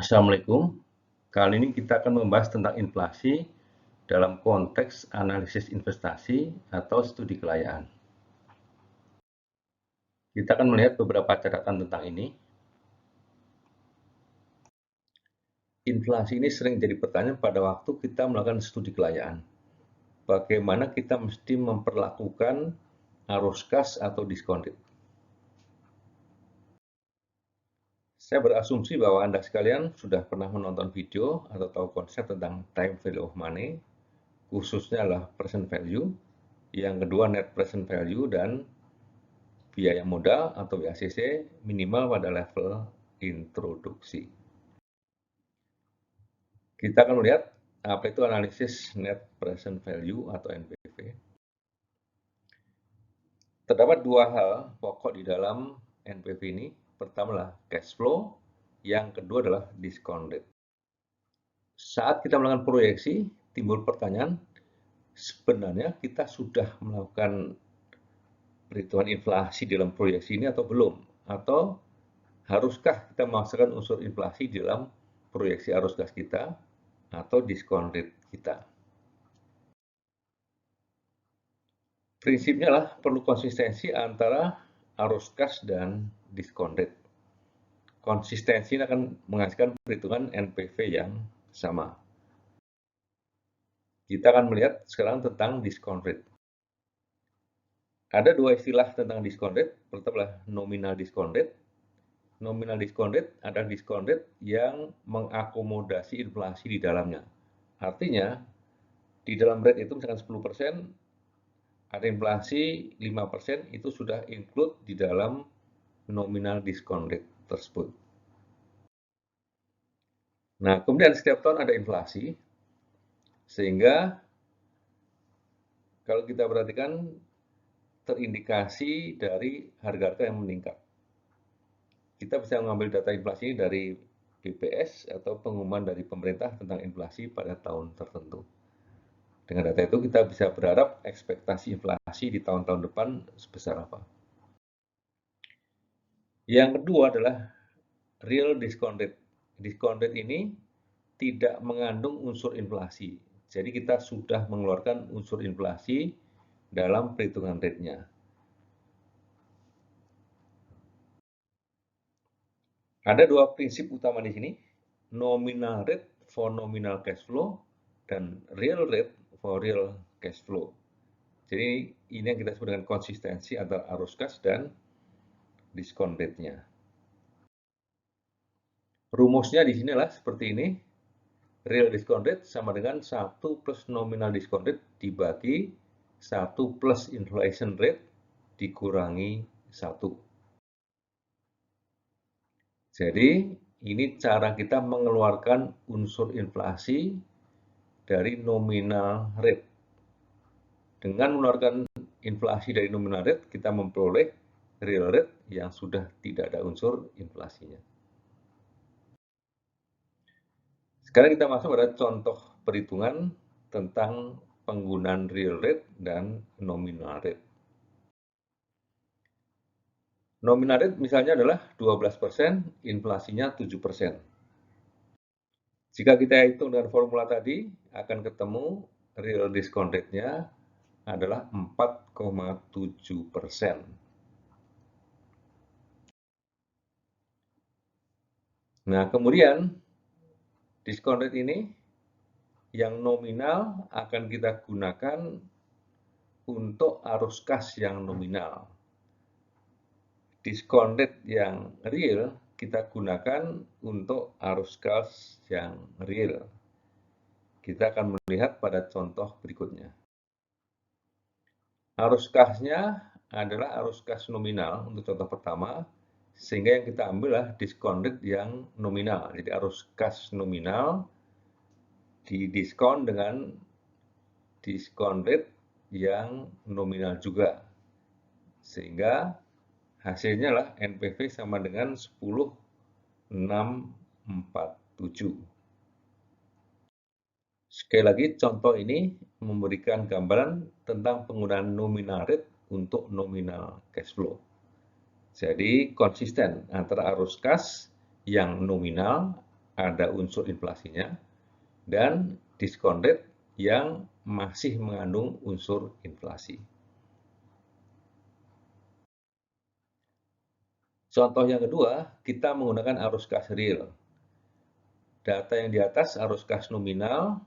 Assalamualaikum. Kali ini kita akan membahas tentang inflasi dalam konteks analisis investasi atau studi kelayaan. Kita akan melihat beberapa catatan tentang ini. Inflasi ini sering jadi pertanyaan pada waktu kita melakukan studi kelayaan. Bagaimana kita mesti memperlakukan arus kas atau diskon rate. Saya berasumsi bahwa Anda sekalian sudah pernah menonton video atau tahu konsep tentang time value of money, khususnya adalah present value, yang kedua net present value, dan biaya modal atau BACC minimal pada level introduksi. Kita akan melihat apa itu analisis net present value atau NPV. Terdapat dua hal pokok di dalam NPV ini. Pertama adalah cash flow, yang kedua adalah discount rate. Saat kita melakukan proyeksi, timbul pertanyaan, sebenarnya kita sudah melakukan perhitungan inflasi dalam proyeksi ini atau belum? Atau haruskah kita memasukkan unsur inflasi dalam proyeksi arus gas kita atau diskon rate kita? Prinsipnya adalah perlu konsistensi antara arus kas dan diskon rate. Konsistensi ini akan menghasilkan perhitungan NPV yang sama. Kita akan melihat sekarang tentang diskon rate. Ada dua istilah tentang diskon rate. Pertama adalah nominal diskon rate. Nominal diskon rate adalah diskon rate yang mengakomodasi inflasi di dalamnya. Artinya, di dalam rate itu misalkan 10%, ada inflasi 5%, itu sudah include di dalam nominal diskon rate tersebut. Nah, kemudian setiap tahun ada inflasi, sehingga kalau kita perhatikan terindikasi dari harga-harga yang meningkat. Kita bisa mengambil data inflasi dari BPS atau pengumuman dari pemerintah tentang inflasi pada tahun tertentu. Dengan data itu kita bisa berharap ekspektasi inflasi di tahun-tahun depan sebesar apa. Yang kedua adalah real discount rate. Discount rate ini tidak mengandung unsur inflasi. Jadi kita sudah mengeluarkan unsur inflasi dalam perhitungan rate-nya. Ada dua prinsip utama di sini, nominal rate for nominal cash flow dan real rate for real cash flow. Jadi ini yang kita sebut dengan konsistensi antara arus kas dan diskon rate-nya. Rumusnya di sinilah seperti ini. Real discount rate sama dengan 1 plus nominal discount rate dibagi 1 plus inflation rate dikurangi 1. Jadi ini cara kita mengeluarkan unsur inflasi dari nominal rate. Dengan mengeluarkan inflasi dari nominal rate, kita memperoleh real rate yang sudah tidak ada unsur inflasinya. Sekarang kita masuk pada contoh perhitungan tentang penggunaan real rate dan nominal rate. Nominal rate misalnya adalah 12%, inflasinya 7%. Jika kita hitung dengan formula tadi, akan ketemu real discount rate-nya adalah 4,7%. Nah, kemudian diskon rate ini yang nominal akan kita gunakan untuk arus kas yang nominal. Diskon rate yang real kita gunakan untuk arus kas yang real. Kita akan melihat pada contoh berikutnya. Arus kasnya adalah arus kas nominal untuk contoh pertama, sehingga yang kita ambil adalah diskon rate yang nominal. Jadi arus kas nominal didiskon dengan diskon rate yang nominal juga. Sehingga hasilnya adalah NPV sama dengan 10,647. Sekali lagi, contoh ini memberikan gambaran tentang penggunaan nominal rate untuk nominal cash flow. Jadi konsisten antara arus kas yang nominal ada unsur inflasinya, dan discount rate yang masih mengandung unsur inflasi. Contoh yang kedua, kita menggunakan arus kas real. Data yang di atas arus kas nominal,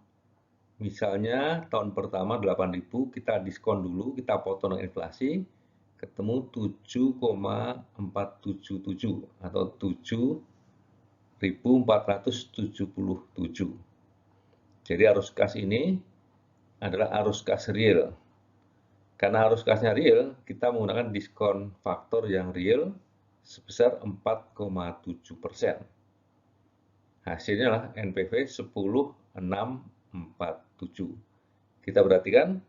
misalnya tahun pertama 8.000, kita diskon dulu, kita potong dengan inflasi, ketemu 7,477 atau 7.477. Jadi arus kas ini adalah arus kas real. Karena arus kasnya real, kita menggunakan diskon faktor yang real sebesar 4,7%. Hasilnya adalah NPV 10.647. Kita perhatikan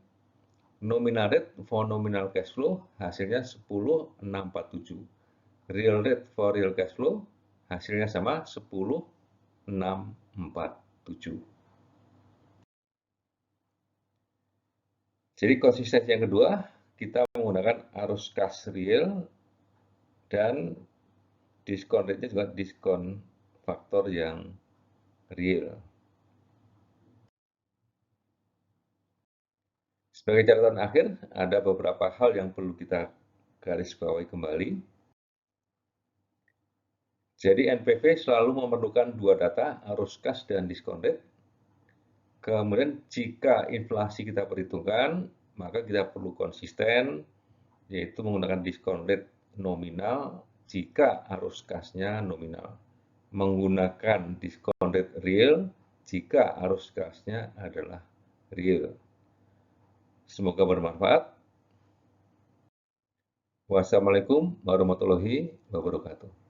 nominal rate for nominal cash flow hasilnya 10.647. Real rate for real cash flow hasilnya sama 10.647. Jadi konsistensi yang kedua, kita menggunakan arus kas real dan diskon rate-nya juga diskon faktor yang real. Sebagai catatan akhir, ada beberapa hal yang perlu kita garis bawahi kembali. Jadi NPV selalu memerlukan dua data, arus kas dan diskon rate. Kemudian jika inflasi kita perhitungkan, maka kita perlu konsisten, yaitu menggunakan diskon rate nominal jika arus kasnya nominal. Menggunakan diskon rate real jika arus kasnya adalah real. Semoga bermanfaat. Wassalamualaikum warahmatullahi wabarakatuh.